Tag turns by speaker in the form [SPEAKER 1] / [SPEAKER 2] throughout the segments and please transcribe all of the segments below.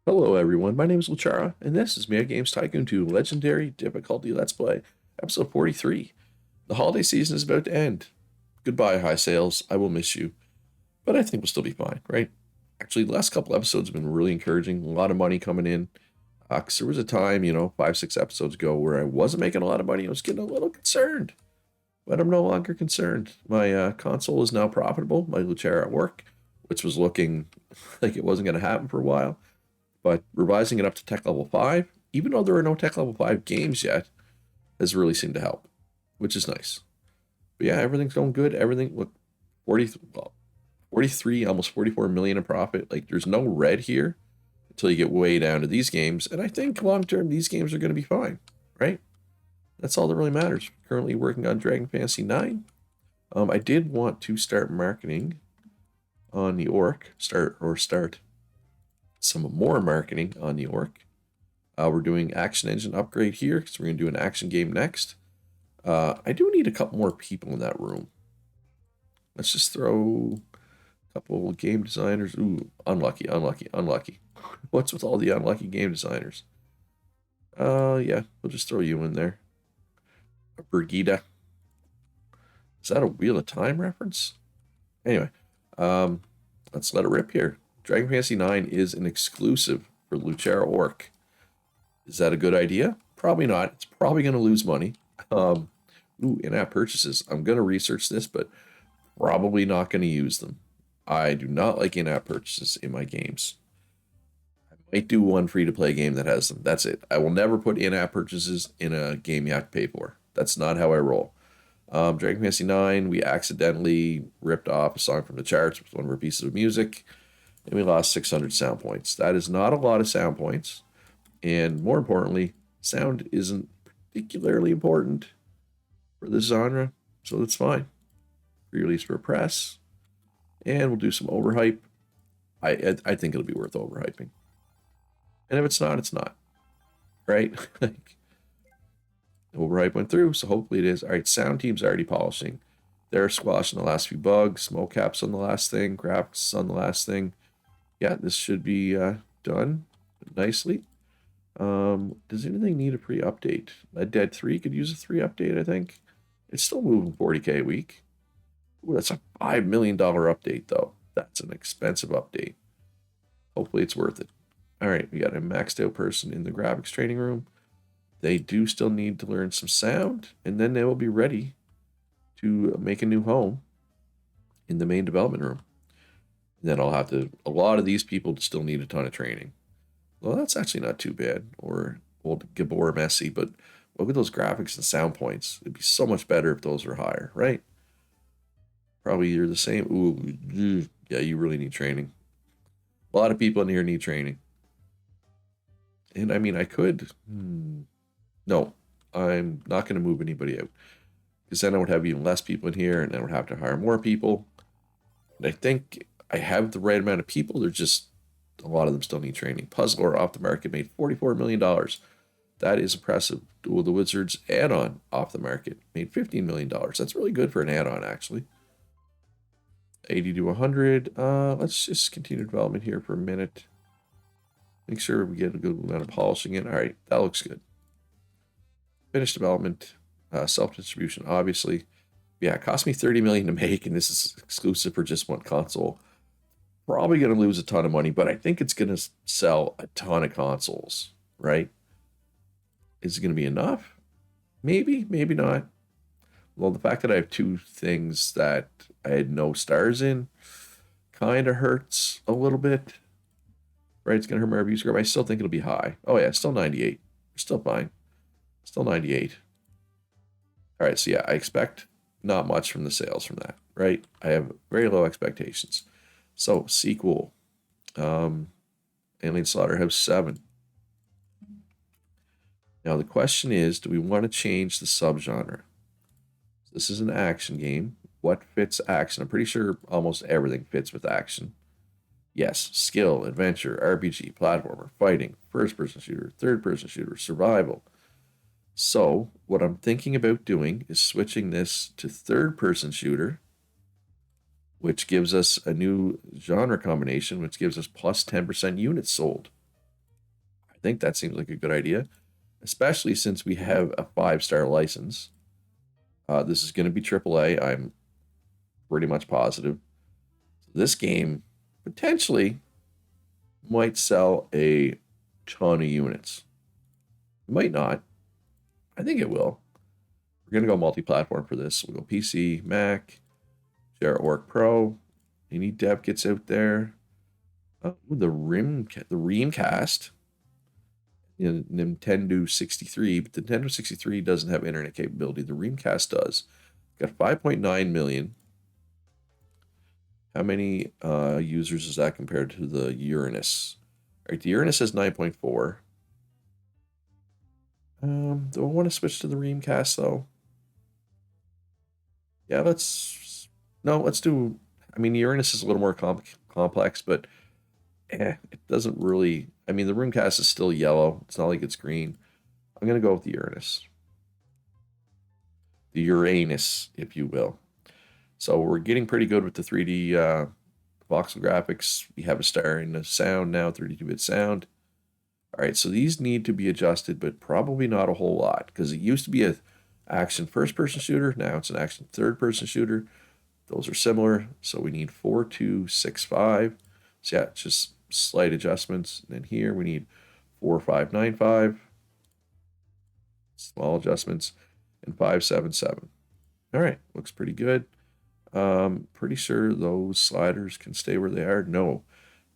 [SPEAKER 1] Hello everyone, my name is Luchara, and this is Mega Games Tycoon 2 Legendary Difficulty Let's Play, episode 43. The holiday season is about to end. Goodbye, high sales, I will miss you, but I think we'll still be fine, right? Actually, the last couple episodes have been really encouraging, a lot of money coming in. Because there was a time, 5, 6 episodes ago where I wasn't making a lot of money, I was getting a little concerned, but I'm no longer concerned. My console is now profitable, my Luchara at work, which was looking like it wasn't going to happen for a while. But revising it up to tech level 5, even though there are no tech level 5 games yet, has really seemed to help, which is nice. But yeah, everything's going good. Everything, look, 40, well, 43, almost 44 million in profit. Like, there's no red here until you get way down to these games. And I think long term, these games are going to be fine, right? That's all that really matters. Currently working on Dragon Fantasy 9. I did want to start marketing on the orc, start some more marketing on New York. We're doing action engine upgrade here because we're going to do an action game next. I do need a couple more people in that room. Let's just throw a couple of game designers. Ooh, unlucky, unlucky, unlucky. What's with all the unlucky game designers? Yeah, we'll just throw you in there. Brigida. Is that a Wheel of Time reference? Anyway, let's let it rip here. Dragon Fantasy 9 is an exclusive for Lucera Orc. Is that a good idea? Probably not. It's probably going to lose money. In-app purchases. I'm going to research this, but probably not going to use them. I do not like in-app purchases in my games. I might do one free-to-play game that has them. That's it. I will never put in-app purchases in a game you have to pay for. That's not how I roll. Dragon Fantasy 9, we accidentally ripped off a song from the charts with one of our pieces of music, and we lost 600 sound points. That is not a lot of sound points. And more importantly, sound isn't particularly important for this genre, so that's fine. Re-release for press, and we'll do some overhype. I think it'll be worth overhyping. And if it's not, it's not. Right? Like, overhype went through, so hopefully it is. All right, sound team's already polishing. They're squashing the last few bugs. Mocaps on the last thing. Graphics on the last thing. Yeah, this should be done nicely. Does anything need a pre-update? Red Dead 3 could use a 3 update, I think. It's still moving 40K a week. Ooh, that's a $5 million update, though. That's an expensive update. Hopefully it's worth it. All right, we got a maxed out person in the graphics training room. They do still need to learn some sound, and then they will be ready to make a new home in the main development room. And then a lot of these people still need a ton of training. Well, that's actually not too bad. Or old Gabor Messi, but look at those graphics and sound points. It'd be so much better if those were higher, right? Probably you're the same. Ooh, yeah, you really need training. A lot of people in here need training. And I mean, I could. No, I'm not going to move anybody out. Because then I would have even less people in here, and I would have to hire more people. And I think I have the right amount of people. They're just a lot of them still need training. Puzzler off the market made $44 million. That is impressive. Duel of the Wizards add-on off the market made $15 million. That's really good for an add-on, actually. 80 to 100. Let's just continue development here for a minute. Make sure we get a good amount of polishing in. All right, that looks good. Finished development. Self-distribution, obviously. Yeah, it cost me $30 million to make, and this is exclusive for just one console. Probably going to lose a ton of money, but I think it's going to sell a ton of consoles, right? Is it going to be enough? Maybe, maybe not. Well, the fact that I have two things that I had no stars in kind of hurts a little bit, right? It's going to hurt my review score, but I still think it'll be high. Oh, yeah, still 98. Still fine. Still 98. All right, so yeah, I expect not much from the sales from that, right? I have very low expectations. So, sequel. Alien Slaughterhouse 7. Now, the question is, do we want to change the subgenre? This is an action game. What fits action? I'm pretty sure almost everything fits with action. Yes, skill, adventure, RPG, platformer, fighting, first-person shooter, third-person shooter, survival. So, what I'm thinking about doing is switching this to third-person shooter, which gives us a new genre combination, which gives us plus 10% units sold. think that seems like a good idea, especially since we have a 5-star license. This is going to be AAA. I'm pretty much positive. This game potentially might sell a ton of units. It might not. I think it will. We're going to go multi-platform for this. We'll go PC, Mac, JRORC Pro. Any dev kits out there? Oh, the Reamcast. Nintendo 63, but the Nintendo 63 doesn't have internet capability. The Reamcast does. Got 5.9 million. How many users is that compared to the Uranus? All right, the Uranus has 9.4. Do I want to switch to the Reamcast though? Yeah, let's do. I mean, the Uranus is a little more complex, but it doesn't really. I mean, the Reamcast is still yellow. It's not like it's green. I'm gonna go with the Uranus, the Uranus, if you will. So we're getting pretty good with the 3D voxel graphics. We have a star in the sound now, 32-bit sound. All right, so these need to be adjusted, but probably not a whole lot because it used to be a action first-person shooter. Now it's an action third-person shooter. Those are similar, so we need 4265. So yeah, just slight adjustments. And then here we need 4595, small adjustments, and 577. All right, looks pretty good. Pretty sure those sliders can stay where they are. No,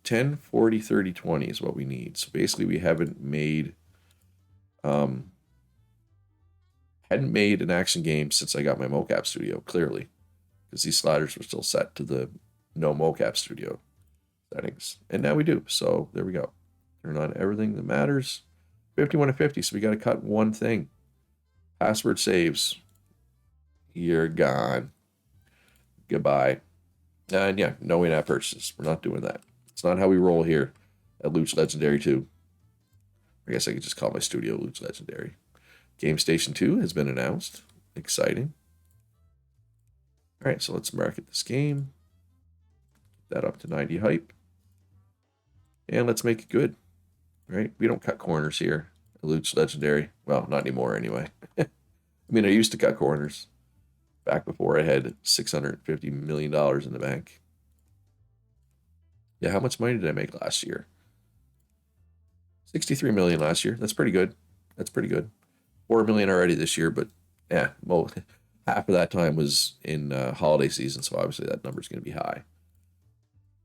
[SPEAKER 1] 10, 40, 30, 20 is what we need. So basically we hadn't made an action game since I got my mocap studio, clearly, because these sliders were still set to the no mocap studio settings. And now we do. So there we go. Turn on everything that matters. 51 to 50. So we got to cut one thing. Password saves. You're gone. Goodbye. And yeah, no in-app purchases. We're not doing that. It's not how we roll here at Luch Legendary 2. I guess I could just call my studio Luch Legendary. Game Station 2 has been announced. Exciting. All right, so let's market this game. Get that up to 90 hype. And let's make it good. Right? We don't cut corners here at Luch Legendary. Well, not anymore anyway. I mean, I used to cut corners back before I had $650 million in the bank. Yeah, how much money did I make last year? 63 million last year. That's pretty good. 4 million already this year, but yeah, well, half of that time was in holiday season, so obviously that number's going to be high.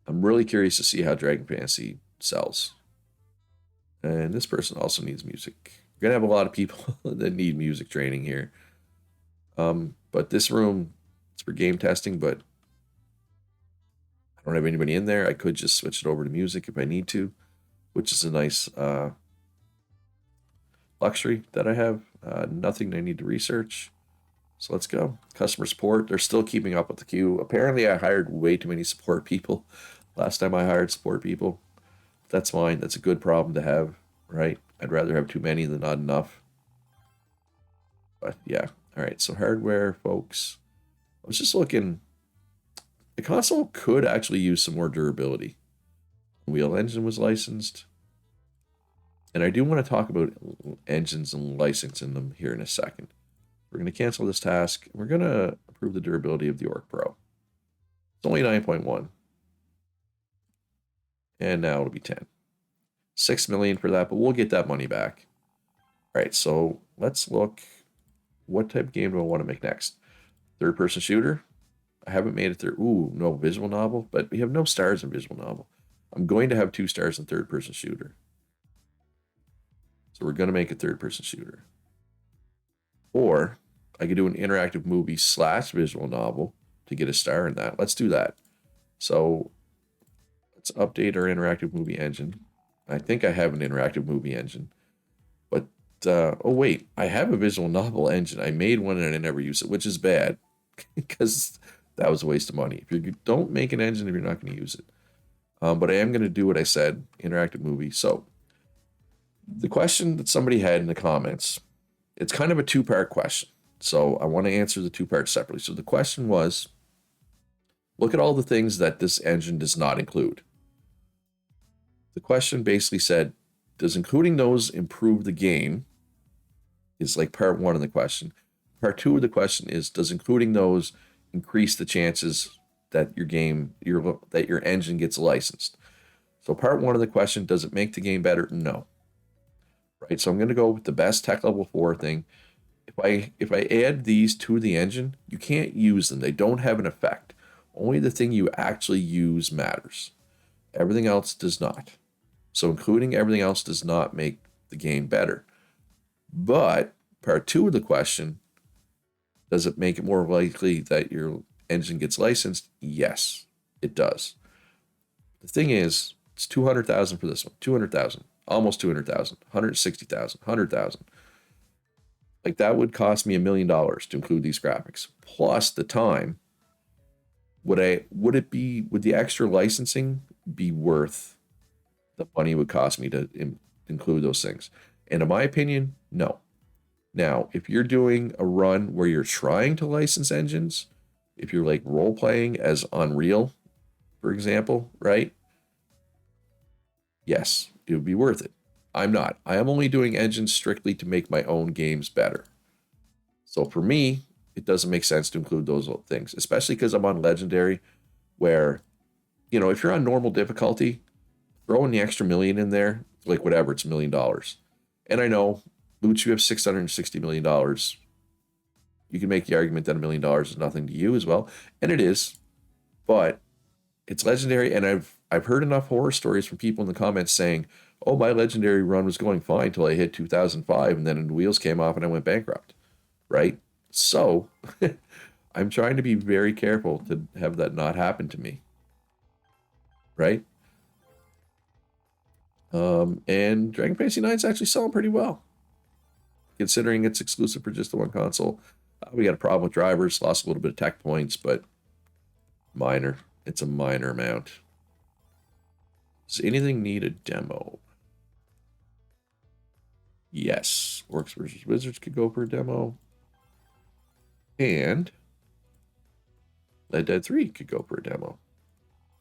[SPEAKER 1] I'm really curious to see how Dragon Fantasy sells. And this person also needs music. We're going to have a lot of people that need music training here. But this room, it's for game testing, but I don't have anybody in there. I could just switch it over to music if I need to, which is a nice luxury that I have. Nothing I need to research. So let's go. Customer support. They're still keeping up with the queue. Apparently, I hired way too many support people last time I hired support people. That's fine. That's a good problem to have, right? I'd rather have too many than not enough. But yeah. All right. So hardware, folks. I was just looking. The console could actually use some more durability. Unreal Engine was licensed. And I do want to talk about engines and licensing them here in a second. We're going to cancel this task. We're going to improve the durability of the Orc Pro. It's only 9.1. And now it'll be 10. 6 million for that, but we'll get that money back. All right, so let's look. What type of game do I want to make next? Third-person shooter. I haven't made it there. Ooh, no visual novel, but we have no stars in visual novel. I'm going to have 2 stars in third-person shooter. So we're going to make a third-person shooter. Or I could do an interactive movie / visual novel to get a star in that. Let's do that. So let's update our interactive movie engine. I think I have an interactive movie engine. But, oh wait, I have a visual novel engine. I made one and I never use it, which is bad. Because that was a waste of money. If you don't make an engine, if you're not going to use it. But I am going to do what I said, interactive movie. So the question that somebody had in the comments, it's kind of a 2-part question. So I want to answer the 2 parts separately. So the question was, look at all the things that this engine does not include. The question basically said, Does including those improve the game? Is like part one of the question. Part two of the question is, does including those increase the chances that that your engine gets licensed? So part one of the question, does it make the game better? No. Right. So I'm going to go with the best tech level 4 thing. If I add these to the engine, you can't use them. They don't have an effect. Only the thing you actually use matters. Everything else does not. So including everything else does not make the game better. But part two of the question, does it make it more likely that your engine gets licensed? Yes, it does. The thing is, it's 200,000 for this one, 200,000, almost 200,000, 160,000, 100,000. Like that would cost me $1 million to include these graphics plus the time. Would the extra licensing be worth the money it would cost me to include those things? And in my opinion, no. Now, if you're doing a run where you're trying to license engines, if you're like role playing as Unreal, for example, right? Yes, it would be worth it. I'm not. I am only doing engines strictly to make my own games better. So for me, it doesn't make sense to include those things, especially because I'm on Legendary, where, if you're on normal difficulty, throwing the extra million in there, like whatever, it's $1 million. And I know, Luch, you have $660 million. You can make the argument that $1 million is nothing to you as well, and it is, but it's Legendary, and I've heard enough horror stories from people in the comments saying, "Oh, my Legendary run was going fine until I hit 2005, and then the wheels came off and I went bankrupt." Right? So, I'm trying to be very careful to have that not happen to me. Right? And Dragon Fantasy 9 is actually selling pretty well, considering it's exclusive for just the one console. We got a problem with drivers, lost a little bit of tech points, but minor. It's a minor amount. Does anything need a demo? Yes. Orcs versus Wizards could go for a demo. And Red Dead 3 could go for a demo.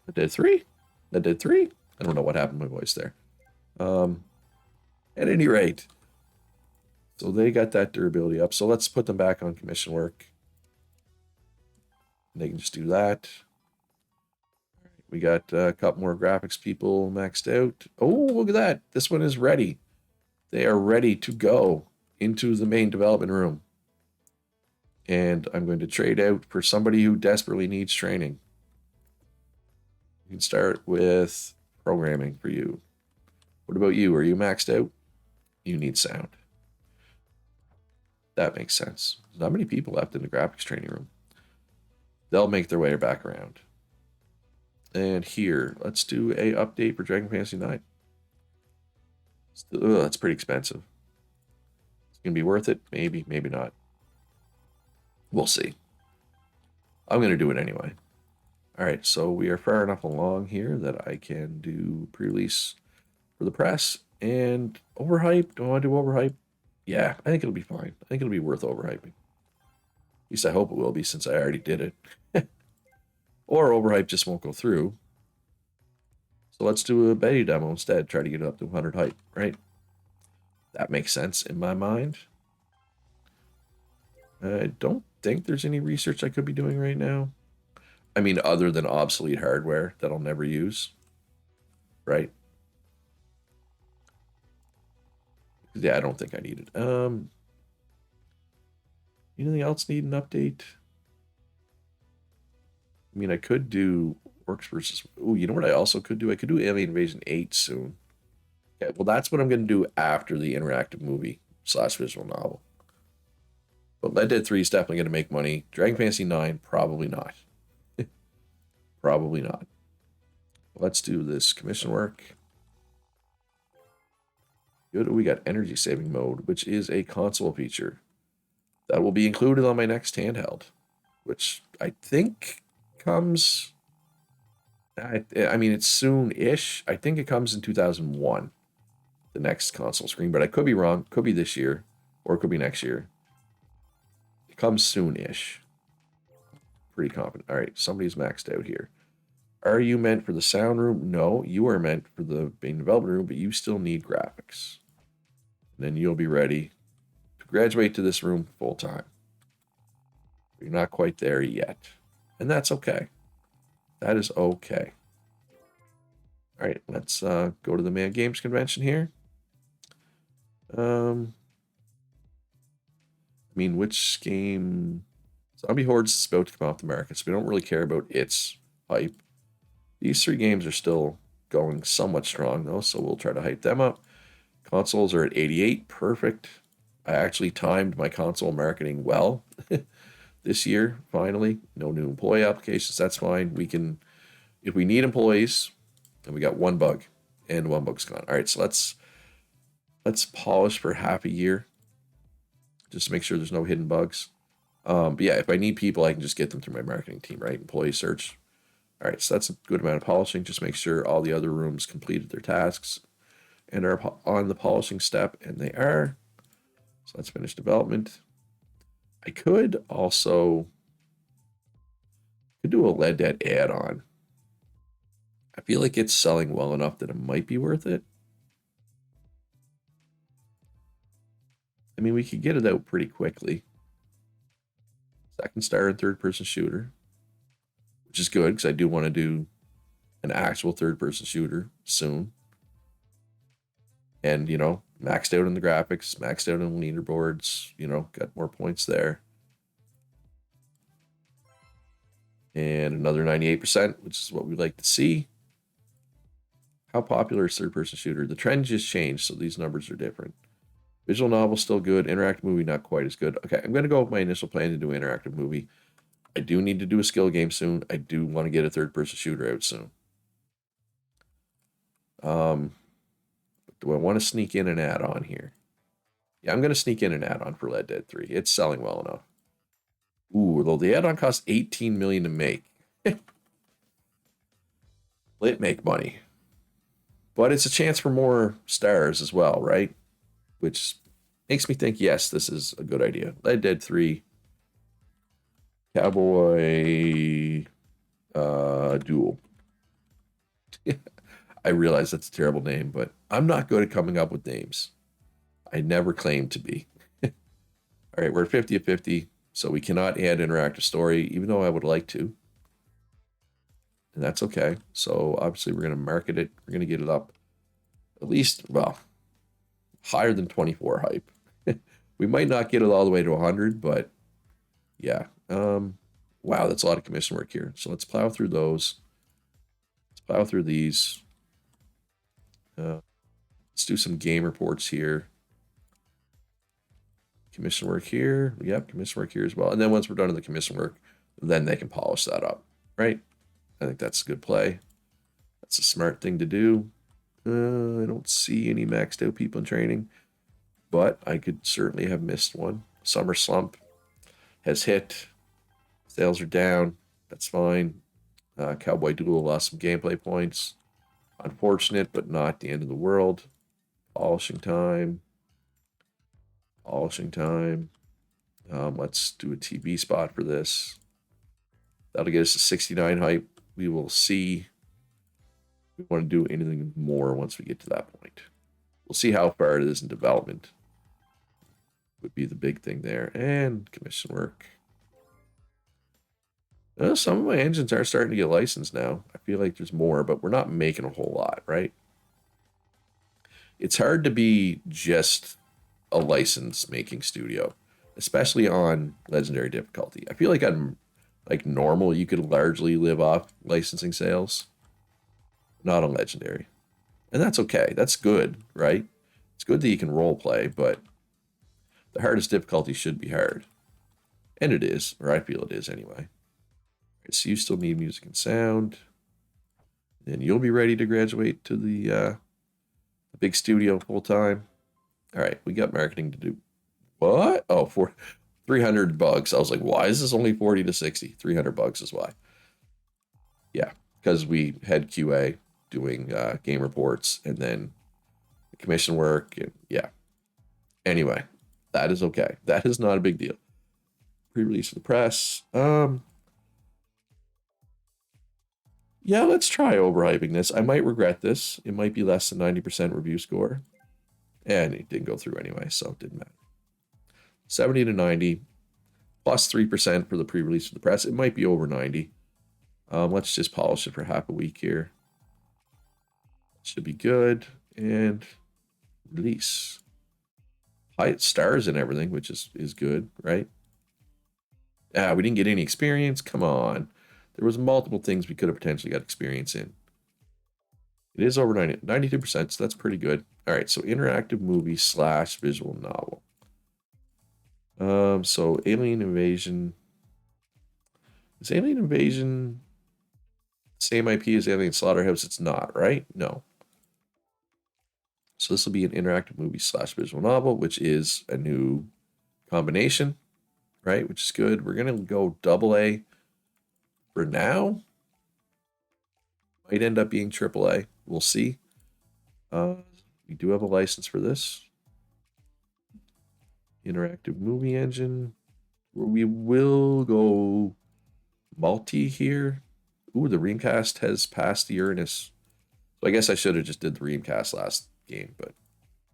[SPEAKER 1] Red Dead 3? Red Dead 3? I don't know what happened to my voice there. At any rate, so they got that durability up. So let's put them back on commission work. They can just do that. We got a couple more graphics people maxed out. Oh, look at that. This one is ready. They are ready to go into the main development room. And I'm going to trade out for somebody who desperately needs training. You can start with programming for you. What about you? Are you maxed out? You need sound. That makes sense. There's not many people left in the graphics training room. They'll make their way back around. And here, let's do a update for Dragon Fantasy 9. That's pretty expensive. It's going to be worth it? Maybe, maybe not. We'll see. I'm going to do it anyway. All right, so we are far enough along here that I can do pre-release for the press. And overhype, do I want to do overhype? Yeah, I think it'll be fine. I think it'll be worth overhyping. At least I hope it will be, since I already did it. Or overhype just won't go through. So let's do a beta demo instead. Try to get it up to 100 hype, right? That makes sense in my mind. I don't think there's any research I could be doing right now. I mean, other than obsolete hardware that I'll never use, right? Yeah, I don't think I need it. Anything else need an update? I mean, I could do Orcs versus... Oh, you know what I also could do? I could do Alien Invasion 8 soon. Okay, well, that's what I'm going to do after the interactive movie / visual novel. But Red Dead 3 is definitely going to make money. Dragon Fantasy 9, probably not. Probably not. Let's do this commission work. Good. We got energy saving mode, which is a console feature that will be included on my next handheld, which I think comes... I mean, it's soon-ish. I think it comes in 2001, the next console screen, but I could be wrong. Could be this year, or it could be next year. It comes soon-ish. Pretty confident. All right, somebody's maxed out here. Are you meant for the sound room? No, you are meant for the main development room, but you still need graphics. And then you'll be ready to graduate to this room full time. You're not quite there yet. And that's okay. That is okay. All right, let's go to the Man Games Convention here. I mean, which game? Zombie Hordes is about to come off the market, so we don't really care about its hype. These three games are still going somewhat strong, though, so we'll try to hype them up. Consoles are at 88. Perfect. I actually timed my console marketing well this year, finally. No new employee applications. That's fine. We can, if we need employees, and we got one bug, and one bug's gone. All right, so let's polish for half a year, just to make sure there's no hidden bugs. But yeah, if I need people, I can just get them through my marketing team, right? Employee search. All right, so that's a good amount of polishing. Just make sure all the other rooms completed their tasks and are on the polishing step, and they are. So let's finish development. I could also do a Red Dead add-on. I feel like it's selling well enough that it might be worth it. I mean, we could get it out pretty quickly. Second star and third-person shooter, which is good because I do want to do an actual third-person shooter soon. And, you know, maxed out on the graphics, maxed out on leaderboards, you know, got more points there. And another 98%, which is what we'd like to see. How popular is third-person shooter? The trend just changed, so these numbers are different. Visual novel still good. Interactive movie not quite as good. Okay, I'm going to go with my initial plan to do an interactive movie. I do need to do a skill game soon. I do want to get a third-person shooter out soon. Do I want to sneak in an add-on here? Yeah, I'm going to sneak in an add-on for Red Dead 3. It's selling well enough. Ooh, though the add-on costs $18 million to make. It make money. But it's a chance for more stars as well, right? Which makes me think, yes, this is a good idea. Red Dead 3 Cowboy Duel. I realize that's a terrible name, but I'm not good at coming up with names. I never claimed to be. All right, we're 50 of 50, so we cannot add interactive story, even though I would like to. And that's okay. So obviously we're going to market it. We're going to get it up at least, well, higher than 24 hype. We might not get it all the way to 100, but yeah. Wow, that's a lot of commission work here. So let's plow through those. Let's plow through these. Let's do some game reports here. Commission work here. Yep, commission work here as well. And then once we're done with the commission work, then they can polish that up, right? I think that's a good play. That's a smart thing to do. I don't see any maxed out people in training, but I could certainly have missed one. Summer slump has hit. Sales are down. That's fine. Cowboy Duel lost some gameplay points. Unfortunate, but not the end of the world. Polishing time. Polishing time. Let's do a TV spot for this. That'll get us to 69 hype. We will see if we want to do anything more once we get to that point. We'll see how far it is in development. Would be the big thing there. And commission work. Some of my engines are starting to get licensed now. I feel like there's more, but we're not making a whole lot, right? It's hard to be just a license making studio, especially on legendary difficulty. I feel like on like normal, you could largely live off licensing sales, not on legendary. And that's okay. That's good, right? It's good that you can role play, but the hardest difficulty should be hard. And it is, or I feel it is anyway. Right, so you still need music and sound. And you'll be ready to graduate to the big studio full time. All right, we got marketing to do. What? Oh, for 300 bucks. I was like, why is this only 40 to 60? 300 bucks is why. Yeah, because we had QA doing game reports and then commission work. And yeah. Anyway, that is okay. That is not a big deal. Pre-release of the press. Yeah, let's try overhyping this. I might regret this. It might be less than 90% review score. And it didn't go through anyway, so it didn't matter. 70 to 90, plus 3% for the pre-release for the press. It might be over 90. Let's just polish it for half a week here. Should be good. And release. High stars and everything, which is good, right? Ah, we didn't get any experience. Come on. There was multiple things we could have potentially got experience in. It is over 92%, so that's pretty good. All right, so interactive movie / visual novel. So Alien Invasion. Is Alien Invasion same IP as Alien Slaughterhouse? It's not, right? No. So this will be an interactive movie / visual novel, which is a new combination, right? Which is good. We're gonna go AA for now. Might end up being AAA. We'll see. We do have a license for this. Interactive movie engine. We will go multi here. Ooh, the Reamcast has passed the Uranus. So I guess I should have just did the Reamcast last game, but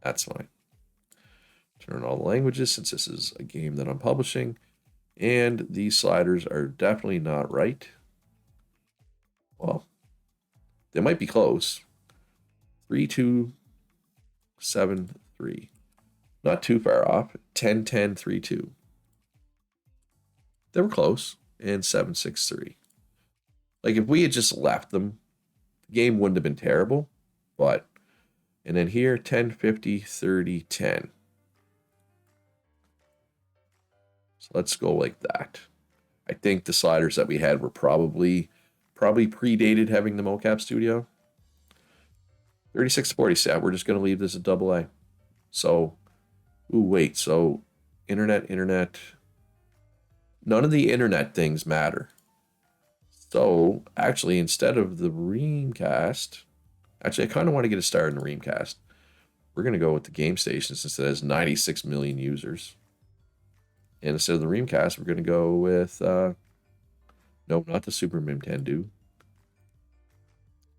[SPEAKER 1] that's fine. Turn on all the languages since this is a game that I'm publishing. And these sliders are definitely not right. Well, they might be close. 3, 2, 7, 3. Not too far off. 10, 10, 3, 2. They were close. And 7, 6, 3. Like if we had just left them, the game wouldn't have been terrible. But, and then here, 10, 50, 30, 10. So let's go like that. I think the sliders that we had were probably predated having the mocap studio. 36 to 40 set. We're just going to leave this at AA. So, ooh, wait. So, internet. None of the internet things matter. So, actually, instead of the Reamcast, actually, I kind of want to get a start in the Reamcast. We're going to go with the game station since it has 96 million users. And instead of the Reamcast, we're going to go with, no, not the Super Nintendo.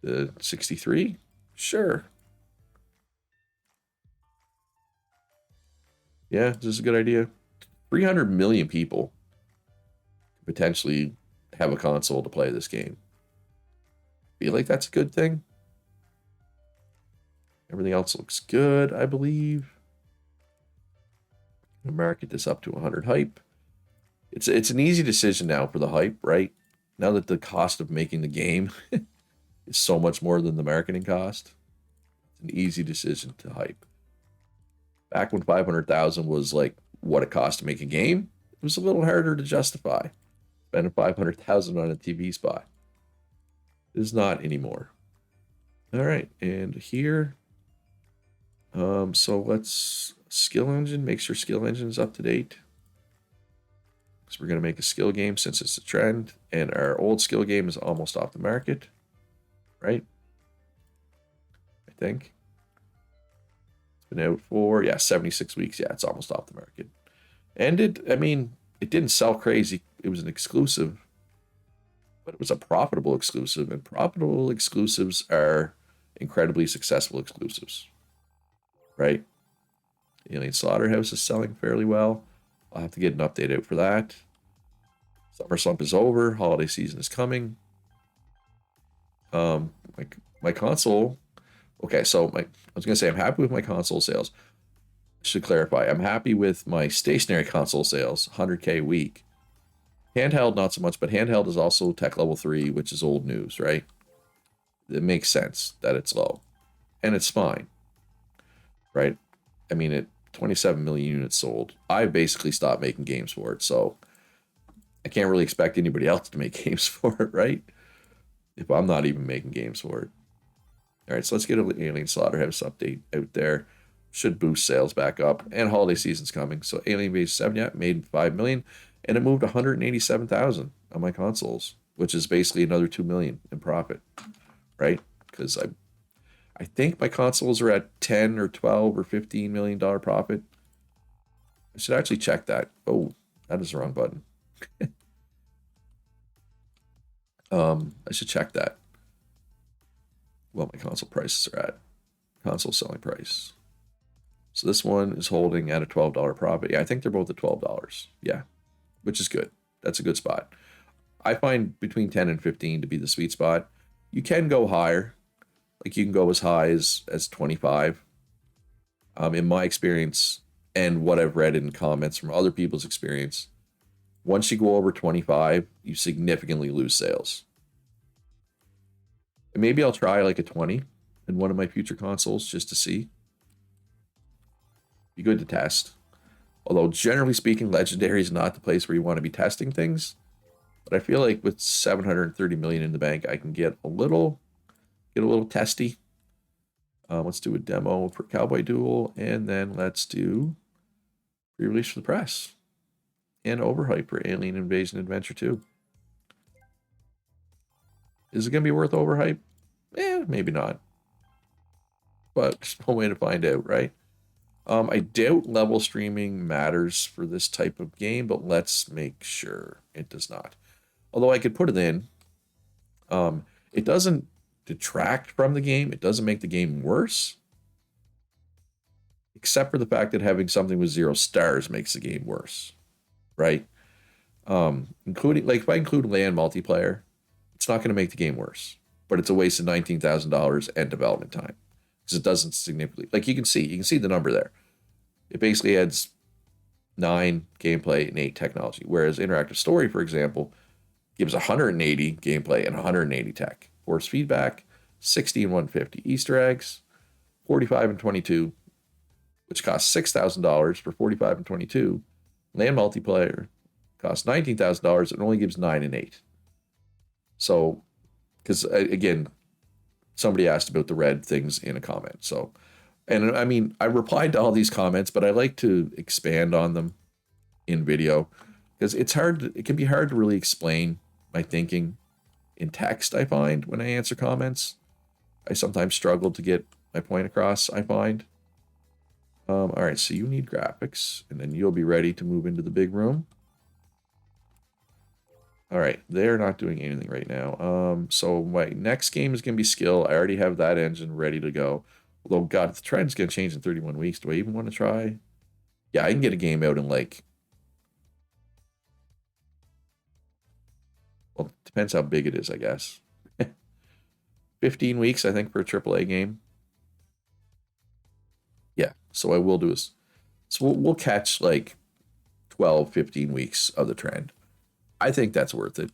[SPEAKER 1] The 63? Sure. Yeah, this is a good idea. 300 million people potentially have a console to play this game. Feel like that's a good thing. Everything else looks good, I believe. I'm gonna market this up to 100 hype. It's an easy decision now for the hype, right? Now that the cost of making the game is so much more than the marketing cost, it's an easy decision to hype. Back when 500,000 was like what it cost to make a game, it was a little harder to justify spending 500,000 on a TV spot. It is not anymore. All right, and here, so let's skill engine. Make sure skill engine is up to date. Because we're gonna make a skill game since it's a trend, and our old skill game is almost off the market, right? I think. Been out for 76 weeks. Yeah, it's almost off the market. And it didn't sell crazy. It was an exclusive, but it was a profitable exclusive, and profitable exclusives are incredibly successful exclusives, right? Alien Slaughterhouse is selling fairly well. I'll have to get an update out for that. Summer slump is over. Holiday season is coming. My console. Okay, so I was gonna say I'm happy with my console sales. Should clarify, I'm happy with my stationary console sales, 100K a week. Handheld, not so much, but handheld is also tech level 3, which is old news, right? It makes sense that it's low. And it's fine, right? I mean, 27 million units sold. I basically stopped making games for it, so I can't really expect anybody else to make games for it, right? If I'm not even making games for it. All right, so let's get an Alien Slaughterhouse update out there. Should boost sales back up, and holiday season's coming. So Alien Base 7, made 5 million, and it moved 187,000 on my consoles, which is basically another 2 million in profit, right? Because I think my consoles are at 10 or 12 or 15 million dollar profit. I should actually check that. Oh, that is the wrong button. I should check that. what my console prices are at. Console selling price. So this one is holding at a $12 profit. Yeah, I think they're both at $12. Yeah, which is good. That's a good spot. I find between 10 and 15 to be the sweet spot. You can go higher. Like you can go as high as 25. In my experience and what I've read in comments from other people's experience, once you go over 25, you significantly lose sales. And maybe I'll try like a 20 in one of my future consoles just to see. Be good to test. Although generally speaking, Legendary is not the place where you want to be testing things. But I feel like with 730 million in the bank, I can get a little testy. Let's do a demo for Cowboy Duel, and then let's do pre-release for the press and overhype for Alien Invasion Adventure 2. Is it going to be worth overhype? Maybe not. But there's no way to find out, right? I doubt level streaming matters for this type of game, but let's make sure it does not. Although I could put it in. It doesn't detract from the game. It doesn't make the game worse. Except for the fact that having something with 0 stars makes the game worse. Right? Including, like, if I include LAN multiplayer, it's not going to make the game worse. But it's a waste of $19,000 and development time. Because it doesn't significantly, like you can see the number there. It basically adds 9 gameplay and 8 technology. Whereas Interactive Story, for example, gives 180 gameplay and 180 tech. Force feedback, 60 and 150. Easter eggs, 45 and 22, which costs $6,000 for 45 and 22. LAN multiplayer costs $19,000 and only gives 9 and 8. So, because again, somebody asked about the red things in a comment. So, and I mean, I replied to all these comments, but I like to expand on them in video because it's hard. It can be hard to really explain my thinking in text. I find when I answer comments, I sometimes struggle to get my point across. I find. All right, so you need graphics, and then you'll be ready to move into the big room. All right, they're not doing anything right now. So my next game is going to be skill. I already have that engine ready to go. Although, God, the trend's going to change in 31 weeks. Do I even want to try? Yeah, I can get a game out in like... Well, it depends how big it is, I guess. 15 weeks, I think, for a AAA game. Yeah, so I will do this. So we'll catch like 12, 15 weeks of the trend. I think that's worth it.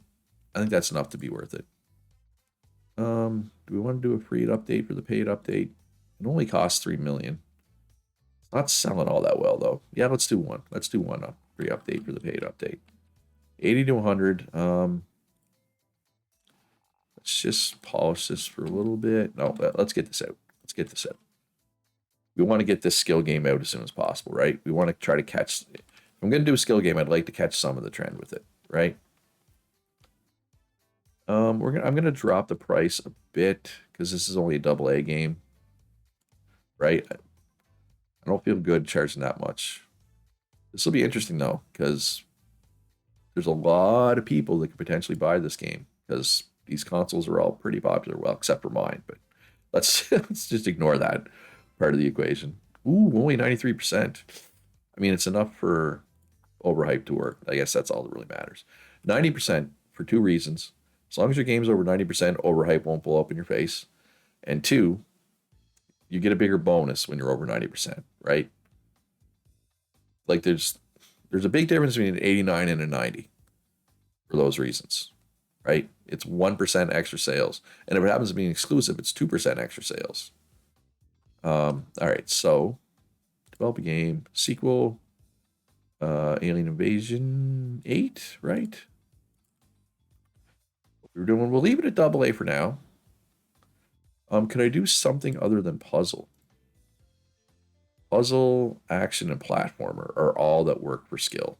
[SPEAKER 1] I think that's enough to be worth it. Do we want to do a free update for the paid update? It only costs 3 million. It's not selling all that well though. Yeah, let's do one. Let's do one free update for the paid update. 80 to 100. Let's just polish this for a little bit. No, let's get this out. Let's get this out. We want to get this skill game out as soon as possible, right? We want to try to catch. If I'm going to do a skill game, I'd like to catch some of the trend with it, right? I'm gonna drop the price a bit because this is only a AA game, right? I don't feel good charging that much. This will be interesting though because there's a lot of people that could potentially buy this game because these consoles are all pretty popular. Well, except for mine, but let's just ignore that part of the equation. Ooh, only 93%. I mean, it's enough for overhype to work. I guess that's all that really matters. 90% for 2 reasons. As long as your game's over 90%, overhype won't blow up in your face. And 2, you get a bigger bonus when you're over 90%, right? Like there's a big difference between an 89 and a 90 for those reasons, right? It's 1% extra sales. And if it happens to be an exclusive, it's 2% extra sales. All right, so develop a game, sequel, Alien Invasion 8, right? We'll leave it at AA for now. Can I do something other than puzzle? Puzzle, action, and platformer are all that work for skill.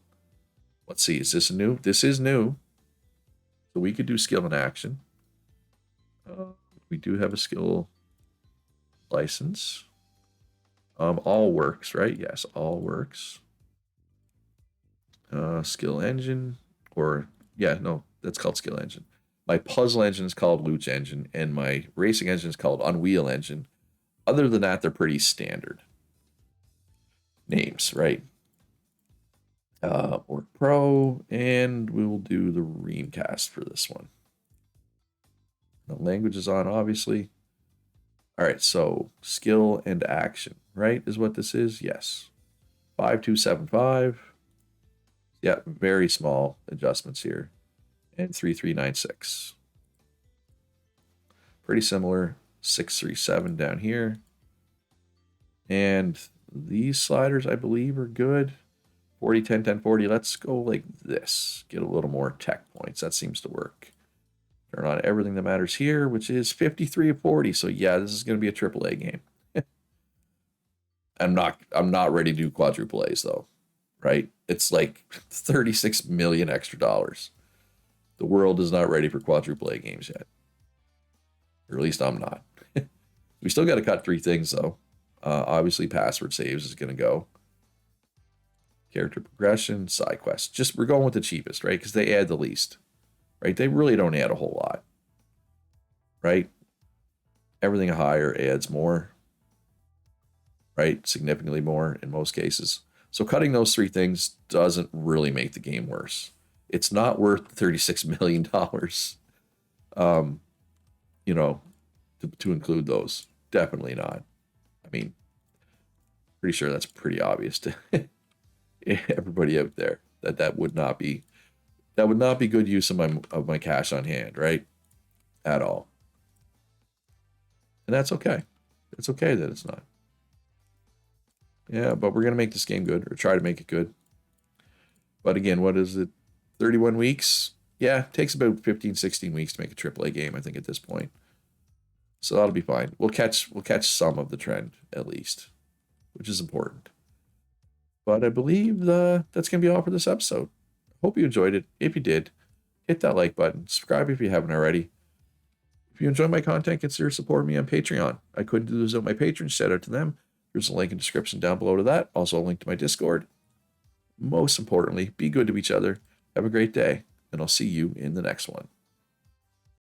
[SPEAKER 1] Let's see, is this new? This is new. So we could do skill and action. We do have a skill license. All works, right? Yes, all works. Skill engine, or yeah, no, that's called skill engine. My puzzle engine is called Luch Engine, and my racing engine is called Unwheel Engine. Other than that, they're pretty standard names, right? Orc Pro, and we will do the Reamcast for this one. The language is on, obviously. All right, so skill and action, right, is what this is? Yes. 5275. Yeah, very small adjustments here. And 3396. Pretty similar. 637 down here. And these sliders, I believe, are good. 40, 10, 10, 40. Let's go like this. Get a little more tech points. That seems to work. Turn on everything that matters here, which is 53 of 40. So yeah, this is going to be a AAA game. I'm not ready to do quadruple A's though, right? It's like 36 million extra dollars. The world is not ready for quadruple A games yet. Or at least I'm not. We still got to cut 3 things though. Obviously password saves is going to go. Character progression, side quests. Just we're going with the cheapest, right? Because they add the least. Right? They really don't add a whole lot. Right? Everything higher adds more. Right? Significantly more in most cases. So cutting those 3 things doesn't really make the game worse. It's not worth $36 million, you know, to include those. Definitely not. I mean, pretty sure that's pretty obvious to everybody out there that would not be good use of my cash on hand, right? At all. And that's okay. It's okay that it's not. Yeah, but we're going to make this game good, or try to make it good. But again, what is it? 31 weeks? Yeah, it takes about 15, 16 weeks to make a AAA game, I think, at this point. So that'll be fine. We'll catch some of the trend, at least, which is important. But I believe that's going to be all for this episode. Hope you enjoyed it. If you did, hit that like button. Subscribe if you haven't already. If you enjoy my content, consider supporting me on Patreon. I couldn't do this without my patrons. Shout out to them. There's a link in the description down below to that. Also a link to my Discord. Most importantly, be good to each other. Have a great day, and I'll see you in the next one.